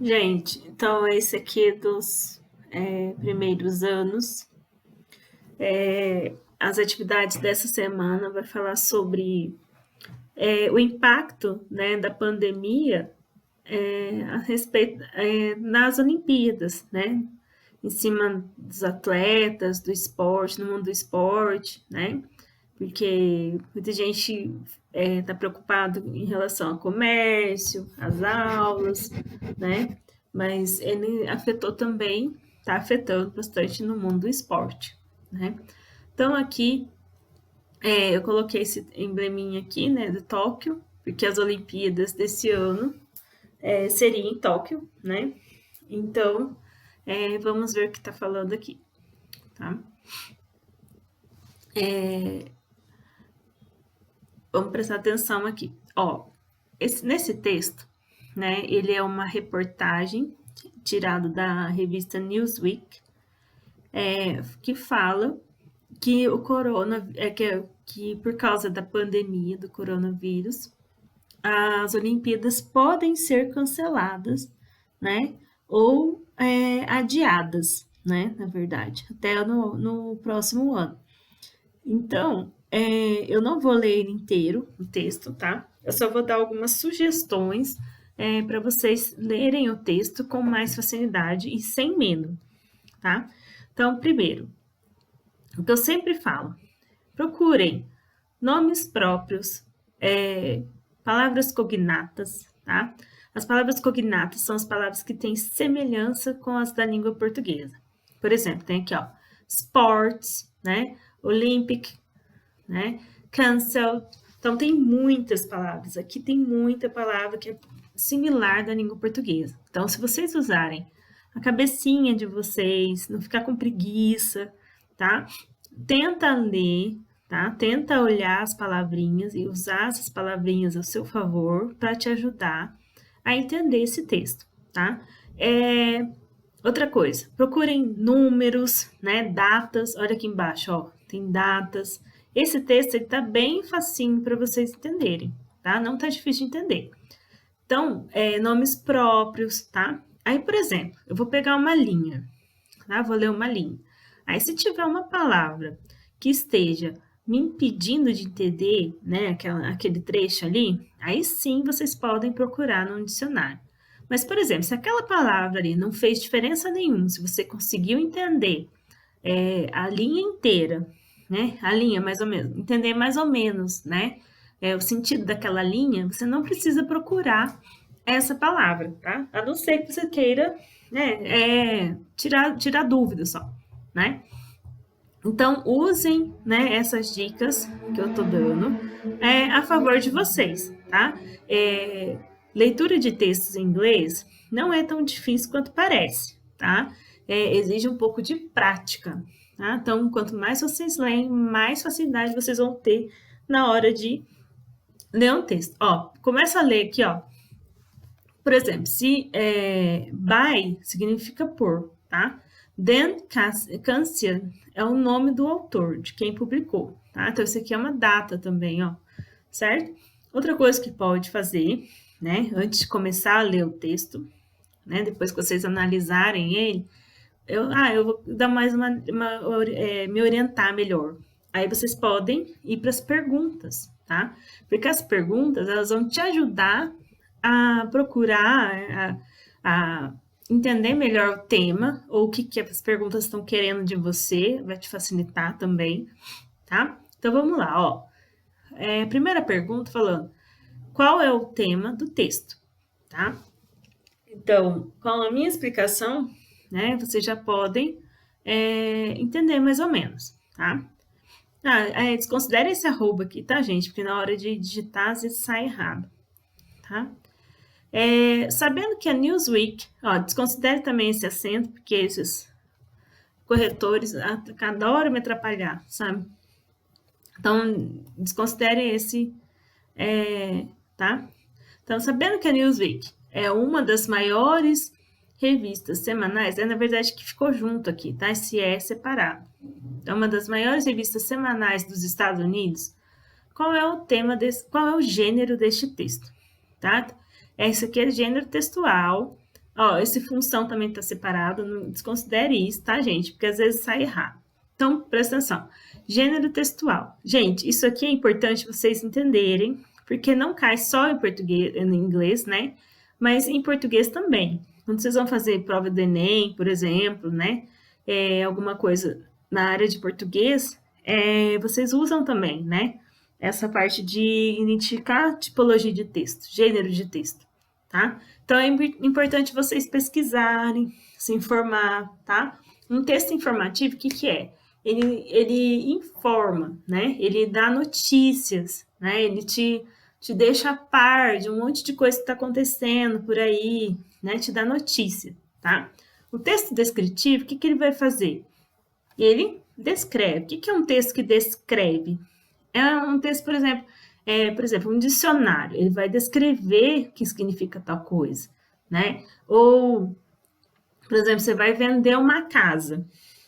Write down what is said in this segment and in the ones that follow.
Gente, então esse aqui dos primeiros anos. As atividades dessa semana vai falar sobre o impacto, né, da pandemia a respeito nas Olimpíadas, né, em cima dos atletas, do esporte, no mundo do esporte, né, porque muita gente está preocupado em relação ao comércio, às aulas, né, mas ele afetou também, está afetando bastante no mundo do esporte, né. Então aqui eu coloquei esse embleminha aqui, né, de Tóquio, porque as Olimpíadas desse ano seria em Tóquio, né? Então, vamos ver o que está falando aqui, tá? Vamos prestar atenção aqui. Ó, nesse texto, né, ele é uma reportagem tirado da revista Newsweek, que fala que o corona, que por causa da pandemia do coronavírus, as Olimpíadas podem ser canceladas, né? Ou adiadas, né? Na verdade, até no próximo ano. Então, eu não vou ler ele inteiro, o texto, tá? Eu só vou dar algumas sugestões para vocês lerem o texto com mais facilidade e sem medo, tá? Então, primeiro, o que eu sempre falo, procurem nomes próprios, palavras cognatas, tá? As palavras cognatas são as palavras que têm semelhança com as da língua portuguesa. Por exemplo, tem aqui, ó, sports, né? Olympic, né? Cancelled. Então, tem muitas palavras. Aqui tem muita palavra que é similar da língua portuguesa. Então, se vocês usarem a cabecinha de vocês, não ficar com preguiça, tá? Tenta ler, tá? Tenta olhar as palavrinhas e usar essas palavrinhas ao seu favor para te ajudar a entender esse texto, tá? Outra coisa, procurem números, né? Datas. Olha aqui embaixo, ó, tem datas. Esse texto está bem facinho para vocês entenderem, tá? Não tá difícil de entender. Então, nomes próprios, tá? Aí, por exemplo, eu vou pegar uma linha, tá? Vou ler uma linha. Aí, se tiver uma palavra que esteja me impedindo de entender, né, aquele trecho ali, aí sim vocês podem procurar no dicionário. Mas, por exemplo, se aquela palavra ali não fez diferença nenhuma, se você conseguiu entender a linha inteira, né, a linha mais ou menos, entender mais ou menos, né, o sentido daquela linha, você não precisa procurar essa palavra, tá? A não ser que você queira, né, tirar dúvida só, né? Então, usem, né, essas dicas que eu tô dando a favor de vocês, tá? Leitura de textos em inglês não é tão difícil quanto parece, tá? Exige um pouco de prática, tá? Então, quanto mais vocês leem, mais facilidade vocês vão ter na hora de ler um texto. Ó, começa a ler aqui, ó. Por exemplo, se by significa por, tá? Dan Cancian é o nome do autor, de quem publicou, tá? Então, isso aqui é uma data também, ó, certo? Outra coisa que pode fazer, né, antes de começar a ler o texto, né, depois que vocês analisarem ele, eu vou dar mais me orientar melhor. Aí vocês podem ir para as perguntas, tá? Porque as perguntas, elas vão te ajudar a procurar, a entender melhor o tema, ou o que as perguntas estão querendo de você, vai te facilitar também, tá? Então vamos lá, ó. Primeira pergunta falando, qual é o tema do texto, tá? Então, com a minha explicação, né, vocês já podem entender mais ou menos, tá? Desconsidere esse arroba aqui, tá, gente? Porque na hora de digitar, às vezes sai errado, tá? Sabendo que a Newsweek, ó, desconsidere também esse acento, porque esses corretores adoram me atrapalhar, sabe? Então, desconsidere esse, tá? Então, sabendo que a Newsweek é uma das maiores revistas semanais, na verdade que ficou junto aqui, tá? Esse é separado. É uma das maiores revistas semanais dos Estados Unidos. Qual é o tema qual é o gênero deste texto, tá? Esse aqui é gênero textual, Ó, esse função também está separado, não desconsidere isso, tá, gente? Porque às vezes sai errado. Então, presta atenção. Gênero textual. Gente, isso aqui é importante vocês entenderem, porque não cai só em português, em inglês, né? Mas em português também. Quando vocês vão fazer prova do Enem, por exemplo, né? Alguma coisa na área de português, vocês usam também, né? Essa parte de identificar tipologia de texto, gênero de texto, tá? Então, é importante vocês pesquisarem, se informar, tá? Um texto informativo, o que que é? Ele informa, né? Ele dá notícias, né? Ele te deixa a par de um monte de coisa que está acontecendo por aí, né? Te dá notícia, tá? O texto descritivo, o que que ele vai fazer? Ele descreve. O que que é um texto que descreve? É um texto, por exemplo, um dicionário. Ele vai descrever o que significa tal coisa, né? Ou, por exemplo, você vai vender uma casa,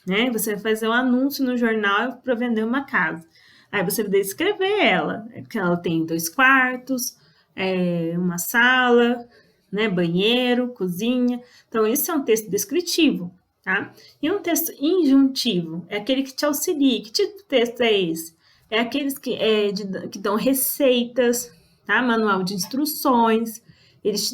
né? Você vai fazer um anúncio no jornal para vender uma casa. Aí você vai descrever ela, que ela tem 2 quartos, uma sala, né? Banheiro, cozinha. Então, esse é um texto descritivo, tá? E um texto injuntivo é aquele que te auxilia. Que tipo de texto é esse? É aqueles que dão receitas, tá? Manual de instruções. Eles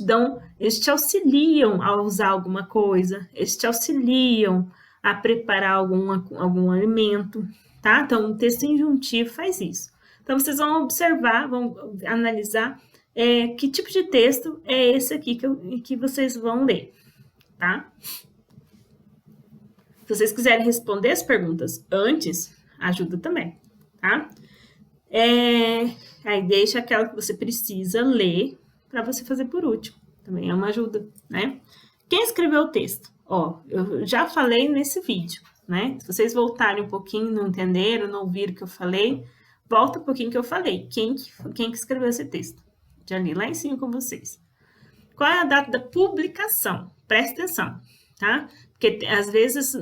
te auxiliam a usar alguma coisa, eles te auxiliam a preparar algum alimento, tá? Então, o texto injuntivo faz isso. Então, vocês vão observar, vão analisar que tipo de texto é esse aqui que vocês vão ler, tá? Se vocês quiserem responder as perguntas antes, ajuda também, tá? Aí deixa aquela que você precisa ler para você fazer por último. Também é uma ajuda, né? Quem escreveu o texto? Ó, eu já falei nesse vídeo, né? Se vocês voltarem um pouquinho, não entenderam, não ouviram o que eu falei, volta um pouquinho que eu falei. Quem que escreveu esse texto? Já li lá em cima com vocês. Qual é a data da publicação? Presta atenção, tá? Porque às vezes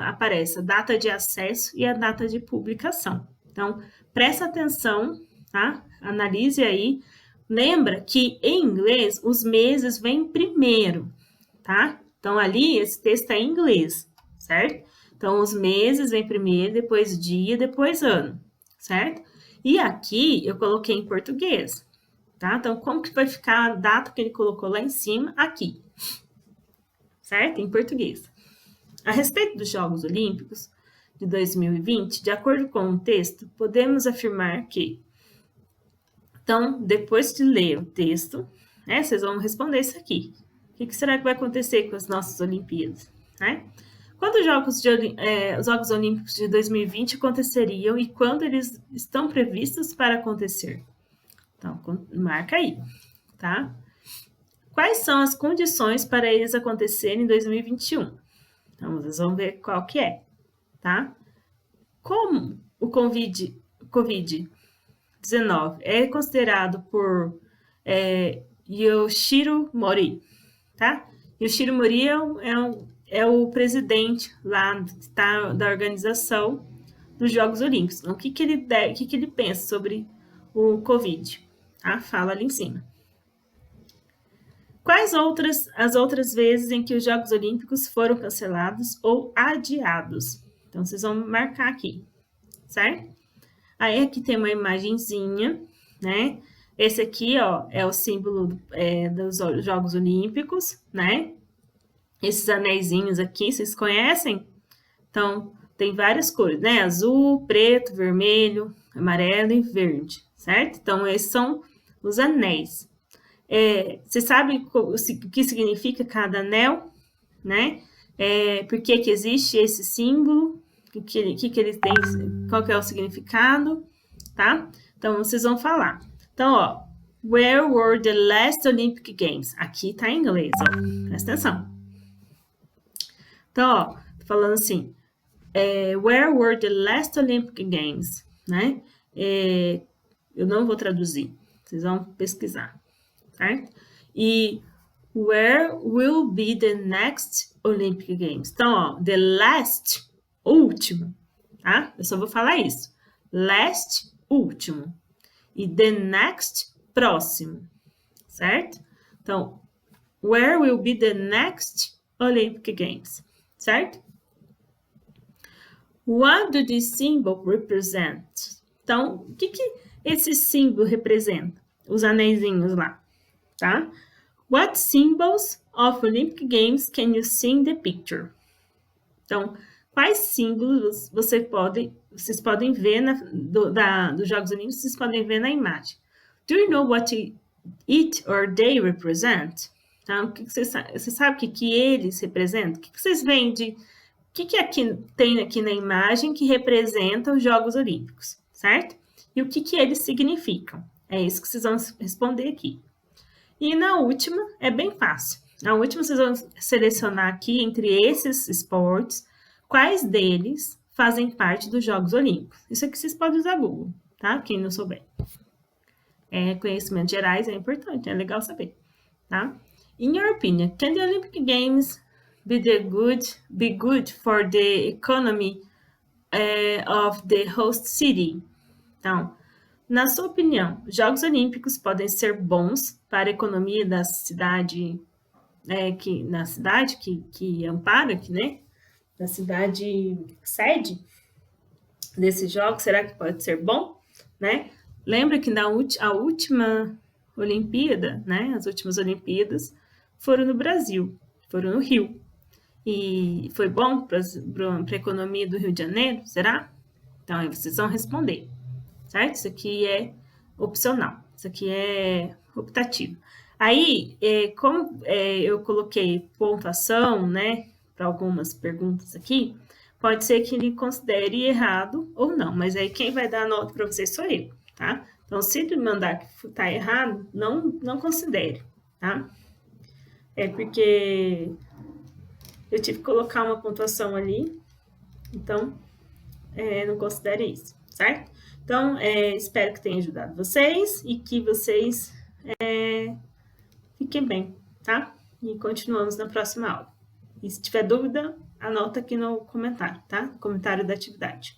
aparece a data de acesso e a data de publicação. Então, presta atenção, tá? Analise aí. Lembra que em inglês os meses vêm primeiro, tá? Então, ali esse texto é em inglês, certo? Então, os meses vêm primeiro, depois dia, depois ano, certo? E aqui eu coloquei em português, tá? Então, como que vai ficar a data que ele colocou lá em cima? Aqui, certo? Em português. A respeito dos Jogos Olímpicos de 2020, de acordo com o texto, podemos afirmar que... Então, depois de ler o texto, né, vocês vão responder isso aqui. O que será que vai acontecer com as nossas Olimpíadas, né? Quando os Jogos Olímpicos de 2020 aconteceriam e quando eles estão previstos para acontecer? Então, marca aí, tá? Quais são as condições para eles acontecerem em 2021? Então, vocês vão ver qual que é, tá? Como o Covid-19 é considerado por Yoshiro Mori, tá? Yoshiro Mori é o presidente lá da organização dos Jogos Olímpicos. Então, o que ele pensa sobre o Covid? Tá? Fala ali em cima. Quais as outras vezes em que os Jogos Olímpicos foram cancelados ou adiados? Então, vocês vão marcar aqui, certo? Aí aqui tem uma imagenzinha, né? Esse aqui, ó, é o símbolo dos Jogos Olímpicos, né? Esses anéisinhos aqui, vocês conhecem? Então, tem várias cores, né? Azul, preto, vermelho, amarelo e verde, certo? Então, esses são os anéis. Você sabe o que significa cada anel, né? Por que existe esse símbolo? O que ele tem? Qual que é o significado? Tá? Então, vocês vão falar. Então, ó, where were the last Olympic Games? Aqui tá em inglês, ó. Presta atenção. Então, ó, tô falando assim, where were the last Olympic Games, né? Eu não vou traduzir, vocês vão pesquisar, certo? E where will be the next Olympic Games? Então, ó, the last, último, tá? Eu só vou falar isso. Last, último. E the next, próximo, certo? Então, where will be the next Olympic Games, certo? What do this symbol represent? Então, o que esse símbolo representa? Os anéisinhos lá, tá? What symbols of Olympic Games can you see in the picture? Então, quais símbolos vocês podem ver dos Jogos Olímpicos, vocês podem ver na imagem. Do you know what it or they represent? Então, você sabe o que eles representam? O que vocês veem de... O que tem aqui na imagem que representa os Jogos Olímpicos, certo? E o que eles significam? É isso que vocês vão responder aqui. E na última, é bem fácil. Na última, vocês vão selecionar aqui, entre esses esportes, quais deles fazem parte dos Jogos Olímpicos. Isso aqui vocês podem usar Google, tá? Quem não souber. Conhecimentos gerais é importante, é legal saber, tá? In your opinion, can the Olympic Games be good for the economy of the host city? Então, na sua opinião, os Jogos Olímpicos podem ser bons para a economia da cidade, que ampara, né? Da cidade sede desses jogos, será que pode ser bom, né? Lembra que a última Olimpíada, né? As últimas Olimpíadas foram no Brasil, foram no Rio. E foi bom para a economia do Rio de Janeiro, será? Então, aí vocês vão responder, certo? Isso aqui é opcional, isso aqui é optativo. Aí, como eu coloquei pontuação, né, para algumas perguntas aqui, pode ser que ele considere errado ou não, mas aí quem vai dar a nota para vocês sou eu, tá? Então, se ele mandar que está errado, não considere, tá? É porque eu tive que colocar uma pontuação ali, então não considere isso, certo? Então, espero que tenha ajudado vocês e que vocês fiquem bem, tá? E continuamos na próxima aula. E se tiver dúvida, anota aqui no comentário, tá? Comentário da atividade.